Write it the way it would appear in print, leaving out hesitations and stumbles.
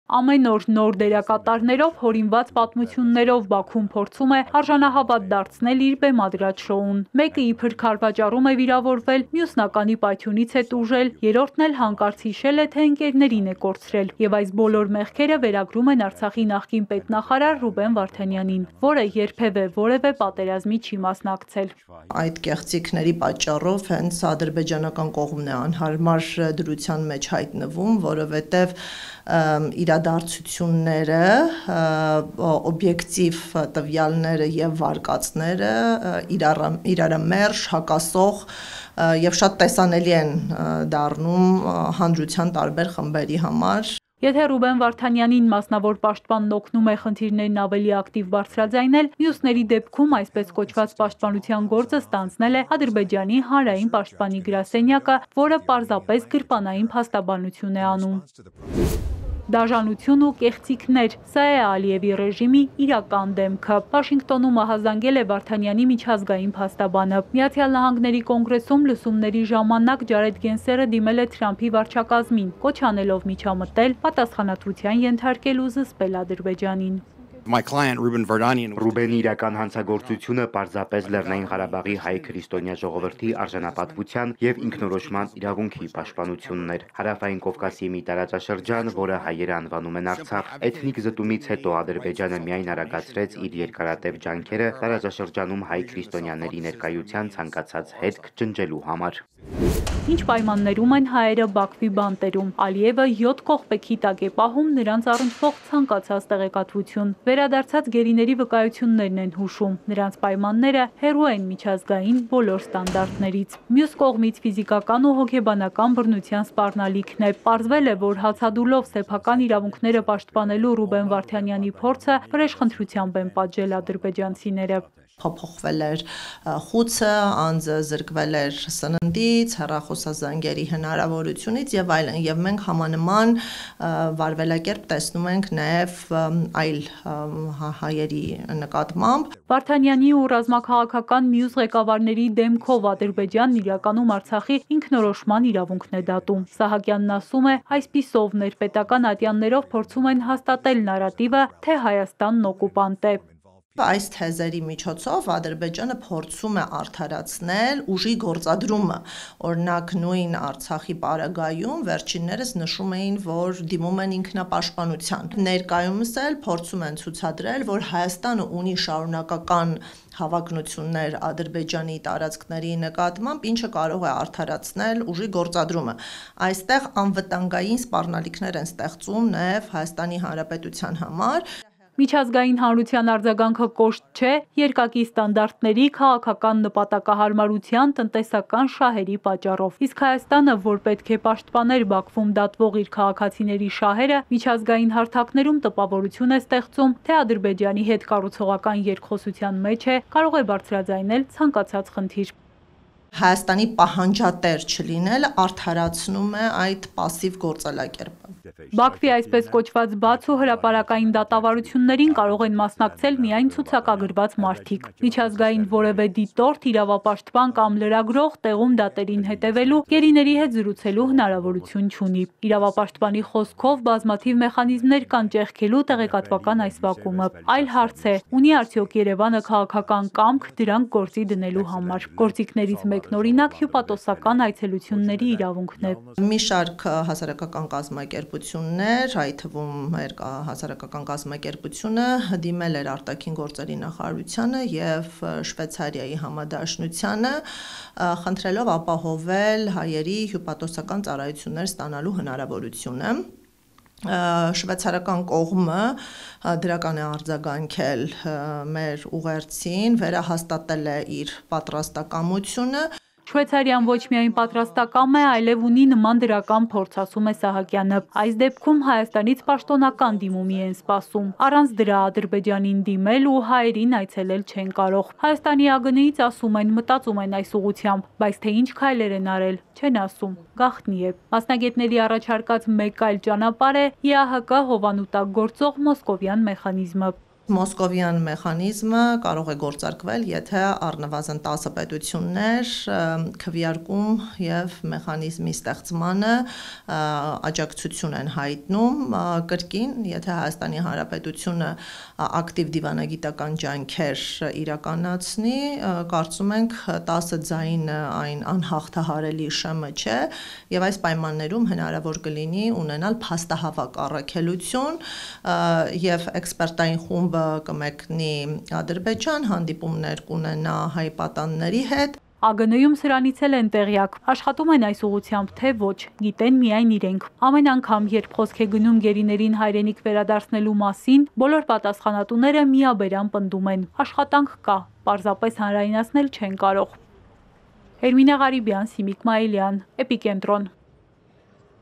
Ամեն օր նոր դերակատարներով, հորինված պատմություններով Բաքուն փորձում է արժանահավատ դարձնել իր բեմադրած շոուն։ Մեկը իբր քարվաճառում է վիրավորվել, մյուսն ականի պայթյունից է տուժել, երրորդն էլ հանկարծ հիշել է, թե ընկերներին է կորցրել։ Եվ այս բոլոր մեղքերը վերագրում են Արցախի նախկին պետնախարար Ռուբեն Վարդանյանին, որը երբևէ որևէ պատերազմի չի մասնակցել։ Այդ կեղծիքների պատճառով հենց ադրբեջանական կողմն է անհարմար դրության մեջ հայտնվում, որովհետև իրադարձությունները, օբյեկտիվ տվյալները եւ վարկածները իրարամերժ, հակասող եւ շատ տեսանելի են դառնում հանրության տարբեր խմբերի համար։ Եթե Ռուբեն Վարդանյանին մասնավոր պաշտպանն օգնում է խնդիրներն ավելի ակտիվ բարձրաձայնել, մյուսների դեպքում այսպես կոչված պաշտպանության գործը ստանձնել է Ադրբեջանի հանրային պաշտպանի գրասենյակը, որը պարզապես գրպանային փաստաբանություն է անում։ Դաժանություն ու կեղծիքներ, սա է Ալիևի ռեժիմի իրական դեմքը։ Վաշինգտոնում ահազանգել է Վարդանյանի միջազգային փաստաբանը։ Միացյալ Նահանգների կոնգրեսում լսումների ժամանակ Ջարեդ Գենսերը դիմել է Թրամփի վարչակազմին, կոչ անելով միջամտել, պատասխանատվության ենթարկել ու զսպել Ադրբեջանին։ Ռուբենի իրական հանցագործությունը պարզապես Լեռնային Ղարաբաղի հայ քրիստոնյա ժողովրդի արժանապատվության եւ ինքնորոշման իրավունքի պաշտպանությունն էր։ Հարավային Կովկասի մի տարածաշրջան, որը հայերը անվանում են Արցախ, էթնիկ զտումից հետո Ադրբեջանը միայն արագացրեց իր երկարատև ջանքերը տարածաշրջանում հայ քրիստոնյաների ներկայության ցանկացած հետք ջնջելու համար։ Ինչ պայմաններում են հայերը Բաքվի բանտերում։ Ալիևը 7 կողպեքի տակ է պահում նրանց առնչվող ցանկացած տեղեկատվություն։ Վերադարձած գերիների վկայություններն են հուշում։ Նրանց պայմանները հեռու են միջազգային բոլոր ստանդարտներից։ Մյուս կողմից ֆիզիկական ու հոգեբանական բռնության սպառնալիքն է։ Պարզվել է, որ հացադուլով սեփական իրավունքները պաշտպանելու Ռուբեն Վարդանյանի փորձը վրեժխնդրությամբ են պատժել ադրբեջանցիները։ Փոփոխվել էր խուցը, անձը զրկվել էր սննդից, հեռախոսազանգերի հնարավորությունից եւ այլն, եւ մենք համանման վարվելակերպ տեսնում ենք նաեւ այլ հայերի նկատմամբ։ Վարդանյանի ու ռազմաքաղաքական մյուս ղեկավարների դեմքով Ադրբեջանն իրականում Արցախի ինքնորոշման իրավունքն է դատում։ Սահակյանն ասում է, այսպիսով ներպետական ատյաններով փորձում են հաստատել նարատիվը, թե Հայաստանն օկուպանտ է։ Այս թեզերի միջոցով Ադրբեջանը փորձում է արդարացնել ուժի գործադրումը։ Օրինակ նույն Արցախի պարագայում վերջիններս նշում էին, որ դիմում են ինքնապաշտպանության։ Ներկայումս էլ փորձում են ցուցադրել, որ Հայաստանը ունի շարունակական հավակնություններ Ադրբեջանի տարածքների նկատմամբ, ինչը կարող է արդարացնել ուժի գործադրումը։ Այստեղ անվտանգային սպառնալիքներ են ստեղծում նաև Հայաստանի Հանրապետության համար։ Միջազգային հանրության արձագանքը կոշտ չէ երկակի ստանդարտների, քաղաքական նպատակահարմարության, տնտեսական շահերի պատճառով։ Իսկ Հայաստանը, որ պետք է պաշտպաներ Բաքվում դատվող իր քաղաքացիների շահերը, միջազգային հարթակներում տպավորություն է ստեղծում, թե Ադրբեջանի հետ կառուցողական երկխոսության մեջ է, կարող է բարձրաձայնել ցանկացած խնդիր։ Հայաստանի պահանջատեր չլինելը արդարացնում է այդ պասիվ գործելակերպը։ Բաքվի այսպես կոչված բաց ու հրապարակային դատավարություններին կարող են մասնակցել միայն ցուցակագրված մարդիկ։ Միջազգային որևէ դիտորդ, իրավապաշտպան կամ լրագրող տեղում դատերին հետևելու, գերիների հետ զրուցելու հնարավորություն չունի։ Իրավապաշտպանի խոսքով բազմաթիվ մեխանիզմներ կան ճեղքելու տեղեկատվական այս վակումը։ Այլ հարց է, ունի արդյոք Երևանը քաղաքական կամք դրանք գործի դնելու համար։ Գործիքներից մեկն օրինակ հյուպատոսական այցելությունների իրավունքն է։ Մի շարք հասարակական կազմակերպություններ, այդ թվում մեր հասարակական կազմակերպությունը դիմել էր արտաքին գործերի նախարարությանը եւ Շվեյցարիայի համադաշնությանը, խնդրելով ապահովել հայերի հյուպատոսական ծառայություններ ստանալու հնարավորությունը։ Շվեյցարական կողմը դրական է արձագանքել մեր ուղերձին, վերահաստատել է իր պատրաստակամությունը։ Շվեյցարիան ոչ միայն պատրաստակամ է, այլև ունի նման դրական փորձ, ասում է Սահակյանը։ Այս դեպքում Հայաստանից պաշտոնական դիմումի են սպասում։ Առանց դրա Ադրբեջանին դիմել ու հայերին այցելել չեն կարող։ Հայաստանի ԱԳՆ-ից ասում են, մտածում են այս ուղղությամբ, բայց թե ինչ քայլեր են արել, չեն ասում, գաղտնի է։ Մասնագետների առաջարկած մեկ այլ ճանապարհ է ԵԱՀԿ հովանու տակ գործող մոսկովյան մեխանիզմը։ Մոսկովյան մեխանիզմը կարող է գործարկվել, եթե առնվազն 10 պետություններ քվեարկում եւ մեխանիզմի ստեղծմանը աջակցություն են հայտնում կրկին, եթե Հայաստանի Հանրապետությունը ակտիվ դիվանագիտական ջանքեր իրականացնի, կարծում ենք 10 ձայնը այն անհաղթահարելի շեմը չէ եւ այս պայմաններում հնարավոր կլինի ունենալ փաստահավաք առաքելություն եւ էքսպերտային խումբը կմեկնի Ադրբեջան, հանդիպումներ կունենա հայ պատանների հետ։ ԱԳՆ-ում սրանից էլ են տեղյակ, աշխատում են այս ուղղությամբ, թե ոչ, գիտեն միայն իրենք։ Ամեն անգամ, երբ խոսք է գնում գերիներին հայրենիք վերադարձնելու մասին, բոլոր պատասխանատուները միաբերան պնդում են. աշխատանք կա, պարզապես հանրայնացնել չեն կարող։ Էրմինե Ղարիբյան, Սիմիկ Մայիլյան, Էպիկենտրոն։